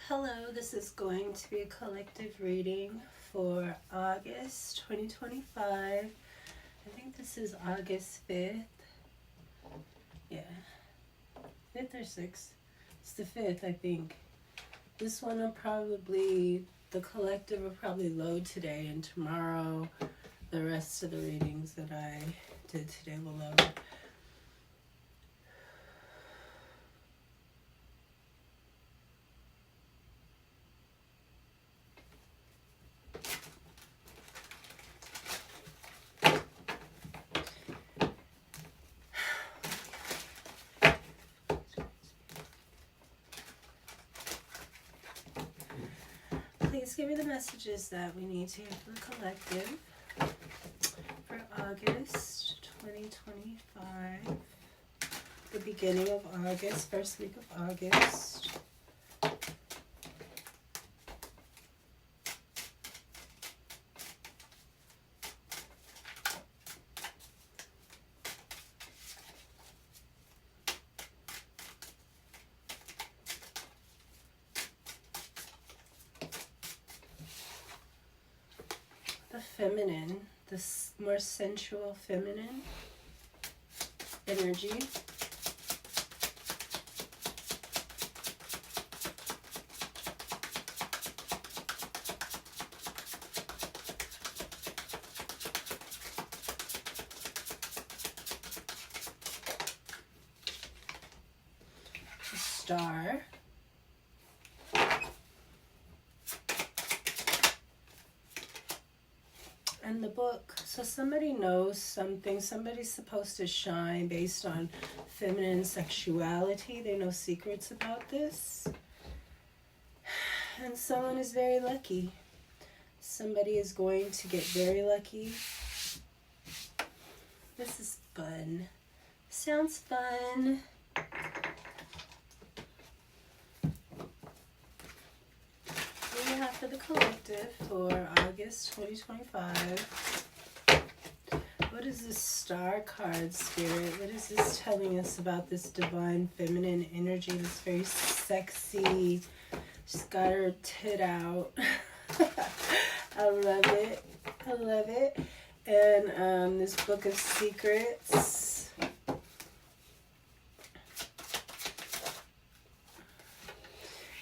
Hello, this is going to be a collective reading for August 2025. I think this is August 5th. Yeah, 5th or 6th. It's the 5th, I think. This one will probably, the collective will probably load today, and tomorrow the rest of the readings that I did today will load. Please give me the messages that we need to hear for the collective for August 2025, the beginning of August, first week of August. The feminine, the more sensual feminine energy. The star. And the book. So somebody knows something. Somebody's supposed to shine based on feminine sexuality. They know secrets about this. And someone is very lucky. Somebody is going to get very lucky. This is fun. Sounds fun. We have for the collective for August 2025. What is this star card, Spirit? What is this telling us about this divine feminine energy? This very sexy, she's got her tit out. I love it. I love it. And this book of secrets.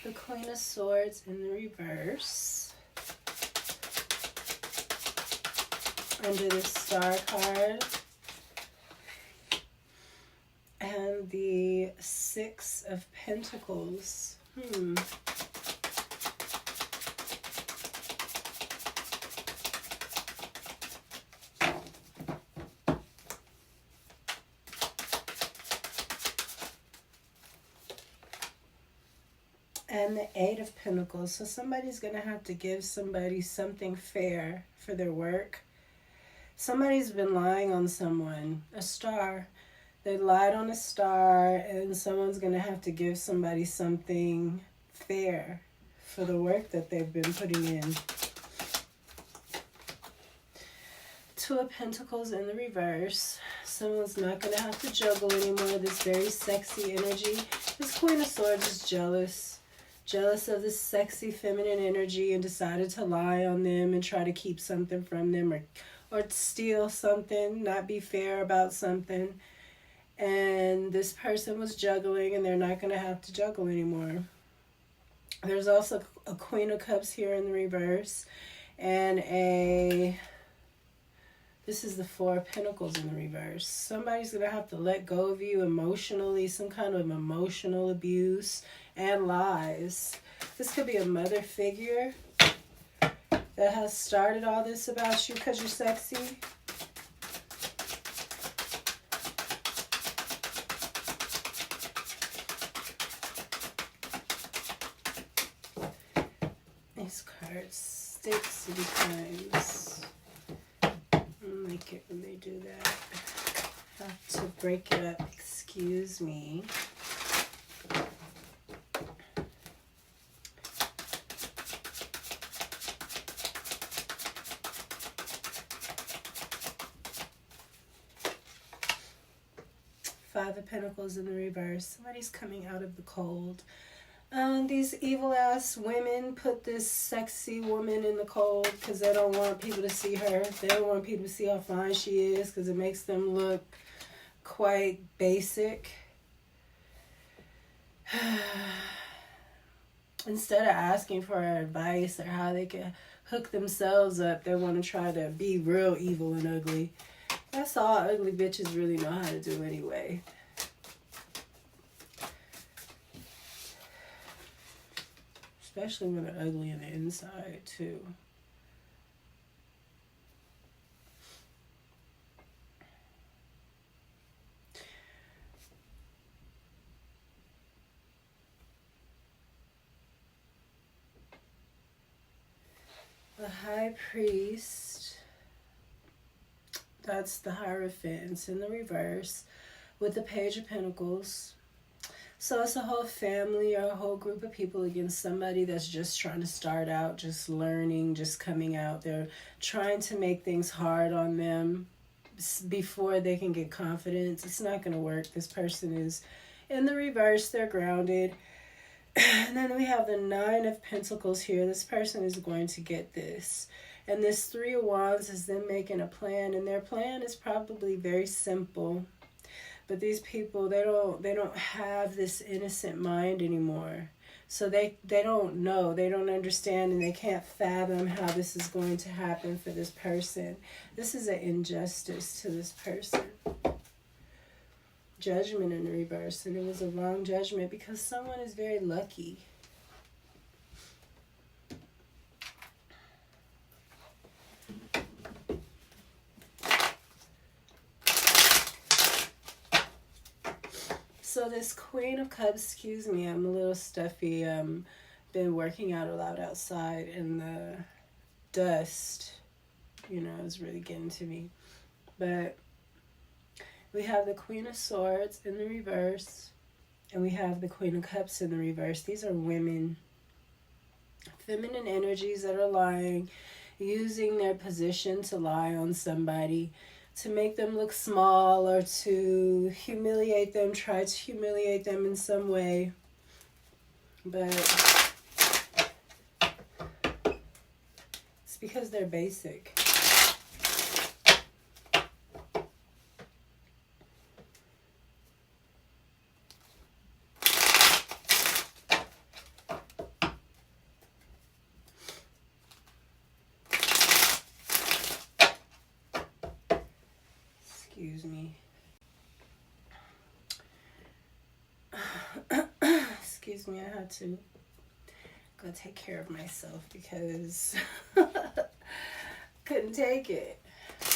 The Queen of Swords in the reverse. Under the Star card. And the Six of Pentacles. And the Eight of Pentacles. So somebody's going to have to give somebody something fair for their work. Somebody's been lying on someone. A star. They lied on a star, and someone's going to have to give somebody something fair for the work that they've been putting in. Two of Pentacles in the reverse. Someone's not going to have to juggle anymore. This very sexy energy. This Queen of Swords is jealous. Jealous of this sexy feminine energy and decided to lie on them and try to keep something from them or steal something, not be fair about something. And this person was juggling, and they're not going to have to juggle anymore. There's also a Queen of Cups here in the reverse, and this is the Four of Pentacles in the reverse. Somebody's going to have to let go of you emotionally, some kind of emotional abuse and lies. This could be a mother figure that has started all this about you because you're sexy. These cards state city times. I like it when they do that. I have to break it up. Excuse me. Five of Pentacles in the reverse. Somebody's coming out of the cold. These evil ass women put this sexy woman in the cold because they don't want people to see her. They don't want people to see how fine she is because it makes them look quite basic. Instead of asking for advice or how they can hook themselves up, they want to try to be real evil and ugly. That's all ugly bitches really know how to do anyway. Especially when they're ugly on the inside, too. The High Priest, that's the Hierophant. It's in the reverse with the Page of Pentacles. So it's a whole family or a whole group of people against somebody that's just trying to start out, just learning, just coming out. They're trying to make things hard on them before they can get confidence. It's not going to work. This person is in the reverse. They're grounded. And then we have the Nine of Pentacles here. This person is going to get this. And this Three of Wands is them making a plan. And their plan is probably very simple. But these people, they don't have this innocent mind anymore. So they don't know, they don't understand, and they can't fathom how this is going to happen for this person. This is an injustice to this person. Judgment in the reverse, and it was a wrong judgment because someone is very lucky. So this Queen of Cups, excuse me, I'm a little stuffy. Been working out a lot outside, and the dust, you know, is really getting to me. But we have the Queen of Swords in the reverse, and we have the Queen of Cups in the reverse. These are women, feminine energies that are lying, using their position to lie on somebody, to make them look small or to humiliate them, try to humiliate them in some way. But it's because they're basic. Excuse me. Excuse me, I had to go take care of myself because couldn't take it.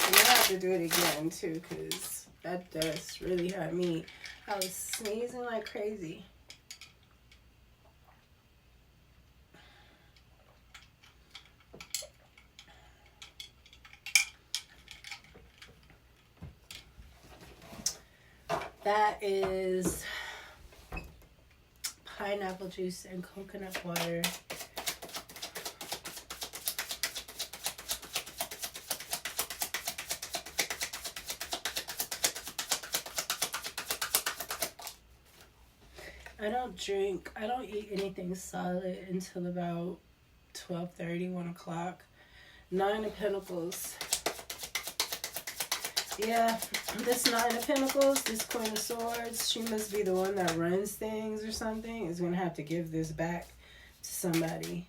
And I have to do it again too because that dust really hurt me. I was sneezing like crazy. That is pineapple juice and coconut water. I don't eat anything solid until about 12:30, 1 o'clock. Nine of Pentacles. Yeah, this Nine of Pentacles, this Queen of Swords, she must be the one that runs things or something, is going to have to give this back to somebody.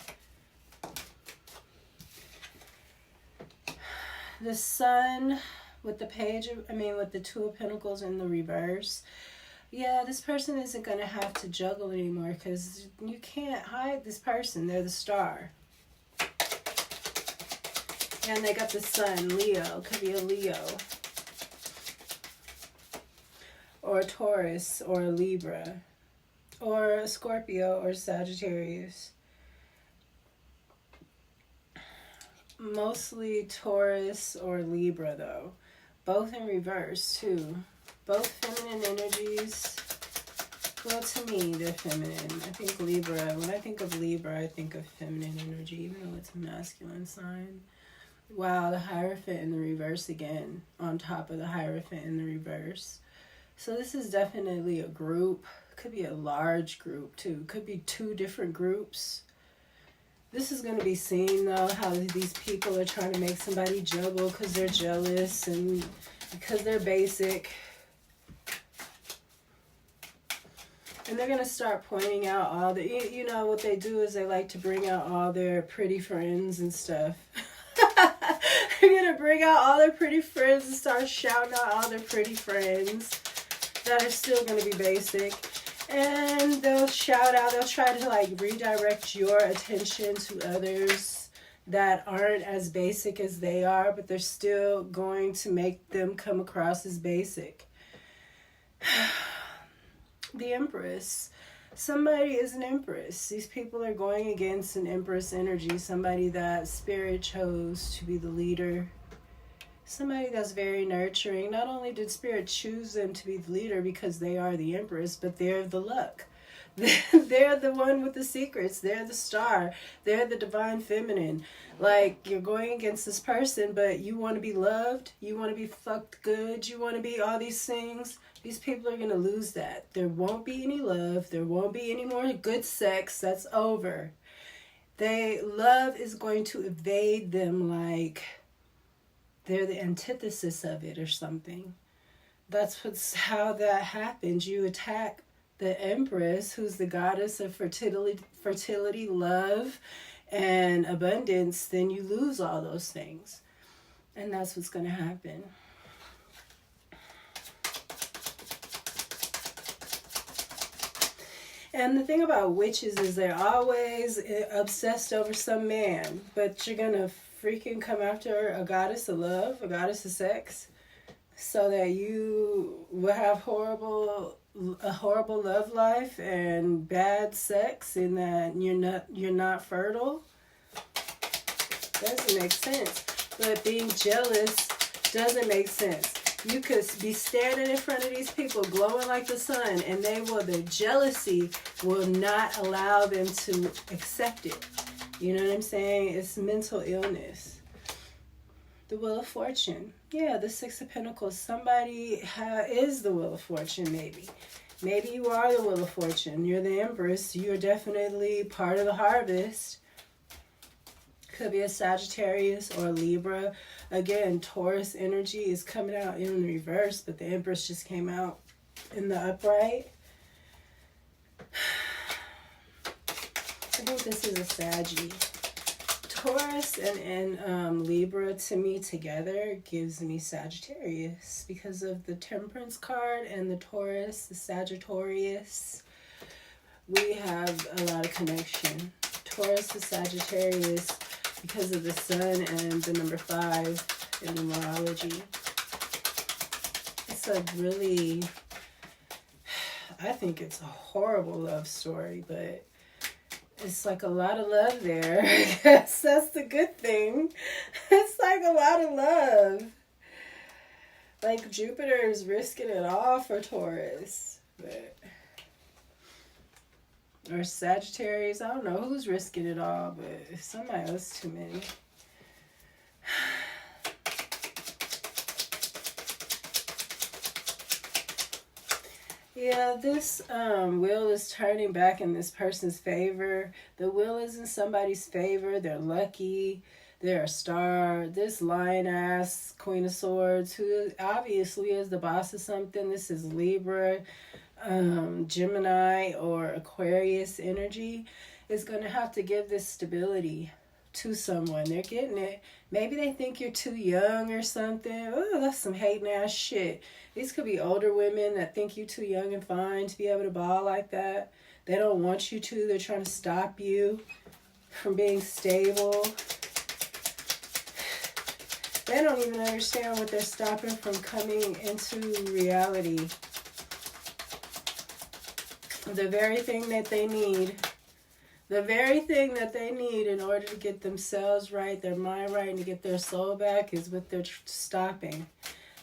The Sun with the with the Two of Pentacles in the reverse. Yeah, this person isn't going to have to juggle anymore because you can't hide this person. They're the star. And they got the Sun, Leo. Could be a Leo. Or a Taurus, or a Libra, or a Scorpio, or Sagittarius. Mostly Taurus or Libra, though. Both in reverse, too. Both feminine energies. Well, to me, they're feminine. I think Libra, when I think of Libra, I think of feminine energy, even though it's a masculine sign. Wow, the Hierophant in the reverse again, on top of the Hierophant in the reverse. So this is definitely a group Could be a large group too. Could be 2 different groups. This is going to be seen though, how these people are trying to make somebody juggle because they're jealous and because they're basic. And they're going to start pointing out all the, you know, what they do is they like to bring out all their pretty friends and stuff. They're going to bring out all their pretty friends and start shouting out all their pretty friends that are still going to be basic. And they'll shout out, they'll try to like redirect your attention to others that aren't as basic as they are, but they're still going to make them come across as basic. The Empress. Somebody is an Empress. These people are going against an Empress energy. Somebody that Spirit chose to be the leader. Somebody that's very nurturing. Not only did Spirit choose them to be the leader because they are the Empress, but they're the luck. They're the one with the secrets. They're the star. They're the divine feminine. Like, you're going against this person, but you want to be loved. You want to be fucked good. You want to be all these things. These people are going to lose that. There won't be any love. There won't be any more good sex. That's over. Love is going to evade them like they're the antithesis of it or something. That's how that happens. You attack the Empress, who's the goddess of fertility, love, and abundance, then you lose all those things. And that's what's going to happen. And the thing about witches is they're always obsessed over some man, but you're going to freaking come after a goddess of love, a goddess of sex, so that you will have a horrible love life and bad sex, and that you're not fertile. Doesn't make sense. But being jealous doesn't make sense. You could be standing in front of these people glowing like the sun, and their jealousy will not allow them to accept it. You know what I'm saying? It's mental illness. The Wheel of Fortune. Yeah, the 6 of Pentacles. Somebody is the Wheel of Fortune, maybe. Maybe you are the Wheel of Fortune. You're the Empress. You're definitely part of the harvest. Could be a Sagittarius or a Libra. Again, Taurus energy is coming out in reverse, but the Empress just came out in the upright. I think this is a Saggy. Taurus and Libra to me together gives me Sagittarius because of the Temperance card and the Taurus, the Sagittarius. We have a lot of connection. Taurus to Sagittarius because of the sun and the number 5 in numerology. It's a really, I think it's a horrible love story, but it's like a lot of love there. I guess that's the good thing. It's like a lot of love. Like Jupiter is risking it all for Taurus. But, or Sagittarius, I don't know who's risking it all, but somebody else too many. Yeah, this wheel is turning back in this person's favor. The wheel is in somebody's favor. They're lucky. They're a star. This lion-ass Queen of Swords, who obviously is the boss of something. This is Libra, Gemini, or Aquarius energy, is going to have to give this stability to someone. They're getting it. Maybe they think you're too young or something. Oh, that's some hating ass shit. These could be older women that think you're too young and fine to be able to ball like that. They don't want you to. They're trying to stop you from being stable. They don't even understand what they're stopping from coming into reality. The very thing that they need. The very thing that they need in order to get themselves right, their mind right, and to get their soul back is what they're stopping.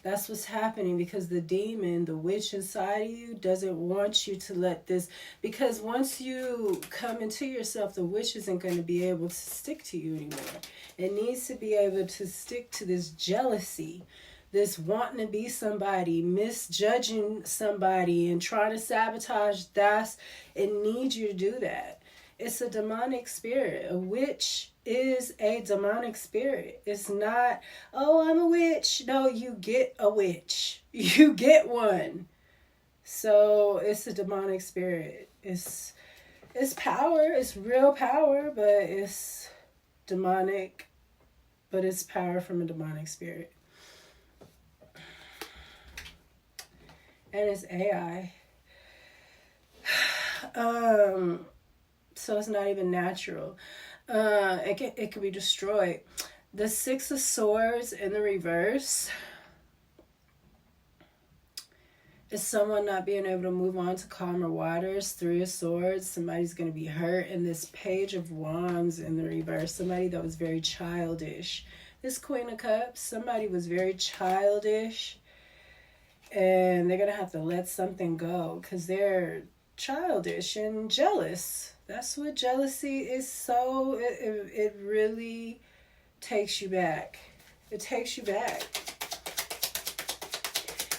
That's what's happening, because the demon, the witch inside of you, doesn't want you to let this, because once you come into yourself, the witch isn't going to be able to stick to you anymore. It needs to be able to stick to this jealousy, this wanting to be somebody, misjudging somebody and trying to sabotage, it needs you to do that. It's a demonic spirit. A witch is a demonic spirit. It's not, oh, I'm a witch. No, you get a witch. You get one. So it's a demonic spirit. It's power. It's real power, but it's demonic. But it's power from a demonic spirit. And it's AI. So it's not even natural. It could be destroyed. The Six of Swords in the reverse is someone not being able to move on to calmer waters. Three of Swords, somebody's going to be hurt. And this Page of Wands in the reverse, somebody that was very childish. This Queen of Cups, somebody was very childish. And they're going to have to let something go because they're childish and jealous. That's what jealousy is. So it really takes you back. It takes you back.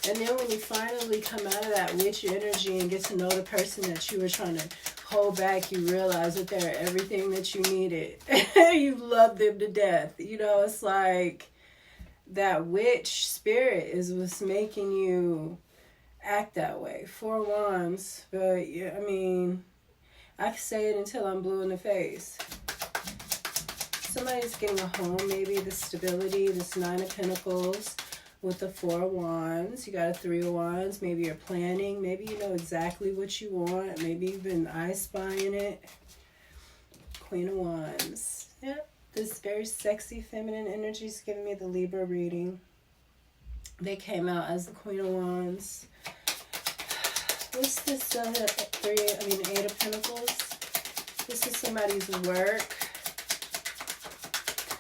And then when you finally come out of that witch energy and get to know the person that you were trying to hold back, you realize that they're everything that you needed. You love them to death. You know, it's like that witch spirit is what's making you act that way. Four Wands. But, yeah, I mean, I can say it until I'm blue in the face. Somebody's getting a home, maybe the stability, this Nine of Pentacles with the Four of Wands. You got a Three of Wands. Maybe you're planning. Maybe you know exactly what you want. Maybe you've been I-spying it. Queen of Wands. Yep. This very sexy feminine energy is giving me the Libra reading. They came out as the Queen of Wands. What's this Eight of Pentacles? This is somebody's work.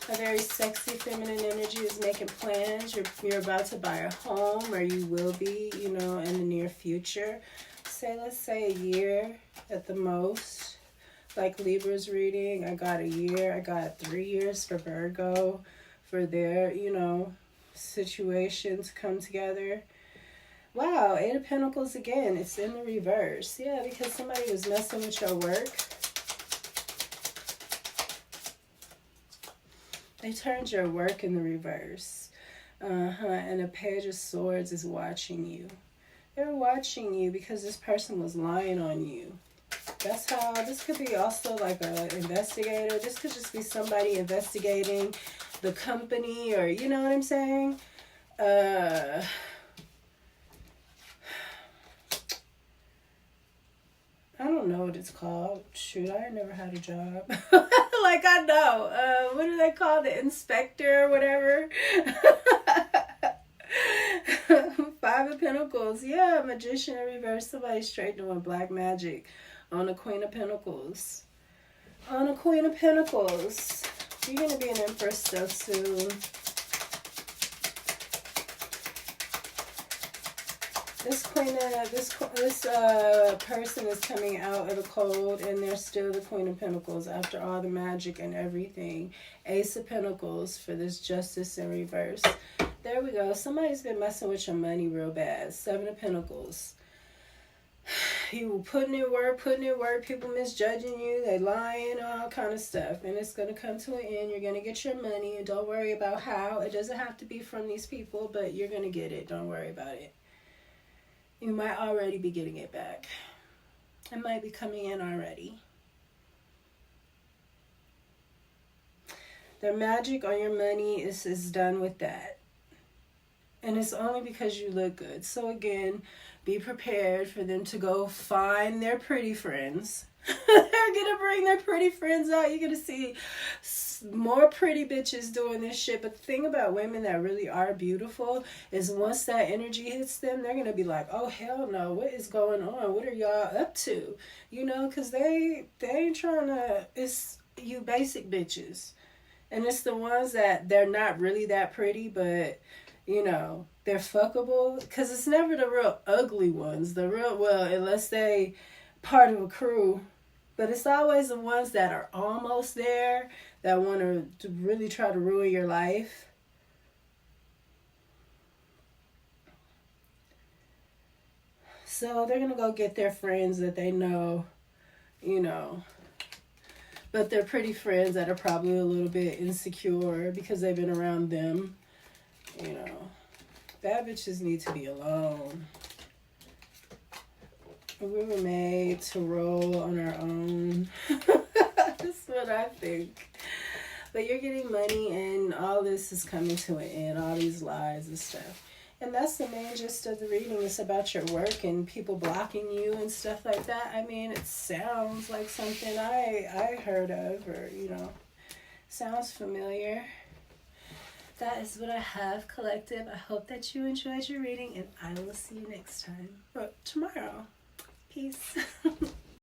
A very sexy feminine energy is making plans. You're about to buy a home, or you will be, you know, in the near future. Let's say a year at the most. Like Libra's reading, I got a year. I got 3 years for Virgo for their, you know, situations come together. Wow, Eight of Pentacles again. It's in the reverse. Yeah, because somebody was messing with your work. They turned your work in the reverse. And a Page of Swords is watching you. They're watching you because this person was lying on you. That's how, this could be also like an investigator. This could just be somebody investigating the company, or, you know what I'm saying? I don't know what it's called. Shoot, I never had a job. Like, I know. What do they call the inspector or whatever? Five of Pentacles. Yeah, Magician in reverse. Somebody straight doing black magic on the Queen of Pentacles. On the Queen of Pentacles. You're going to be an Empress so soon. This person is coming out of the cold, and they're still the Queen of Pentacles after all the magic and everything. Ace of Pentacles for this Justice in reverse. There we go. Somebody's been messing with your money real bad. Seven of Pentacles. You putting in work. People misjudging you. They lying, all kind of stuff. And it's going to come to an end. You're going to get your money. And don't worry about how. It doesn't have to be from these people, but you're going to get it. Don't worry about it. You might already be getting it back. It might be coming in already. Their magic on your money is done with that. And it's only because you look good. So again, be prepared for them to go find their pretty friends. They're going to bring their pretty friends out. You're going to see more pretty bitches doing this shit. But the thing about women that really are beautiful is once that energy hits them, they're going to be like, oh, hell no. What is going on? What are y'all up to? You know, because they ain't trying to... It's you basic bitches. And it's the ones that they're not really that pretty, but... You know, they're fuckable. Because it's never the real ugly ones. The real, well, unless they part of a crew. But it's always the ones that are almost there. That want to really try to ruin your life. So they're going to go get their friends that they know, you know, but they're pretty friends that are probably a little bit insecure because they've been around them, you know. Bad bitches need to be alone. We were made to roll on our own. That's what I think. But you're getting money and all this is coming to an end, all these lies and stuff. And that's the main gist of the reading. It's about your work and people blocking you and stuff like that. I mean, it sounds like something I heard of, or, you know, sounds familiar. That is what I have, collective. I hope that you enjoyed your reading, and I will see you next time. Or tomorrow. Peace.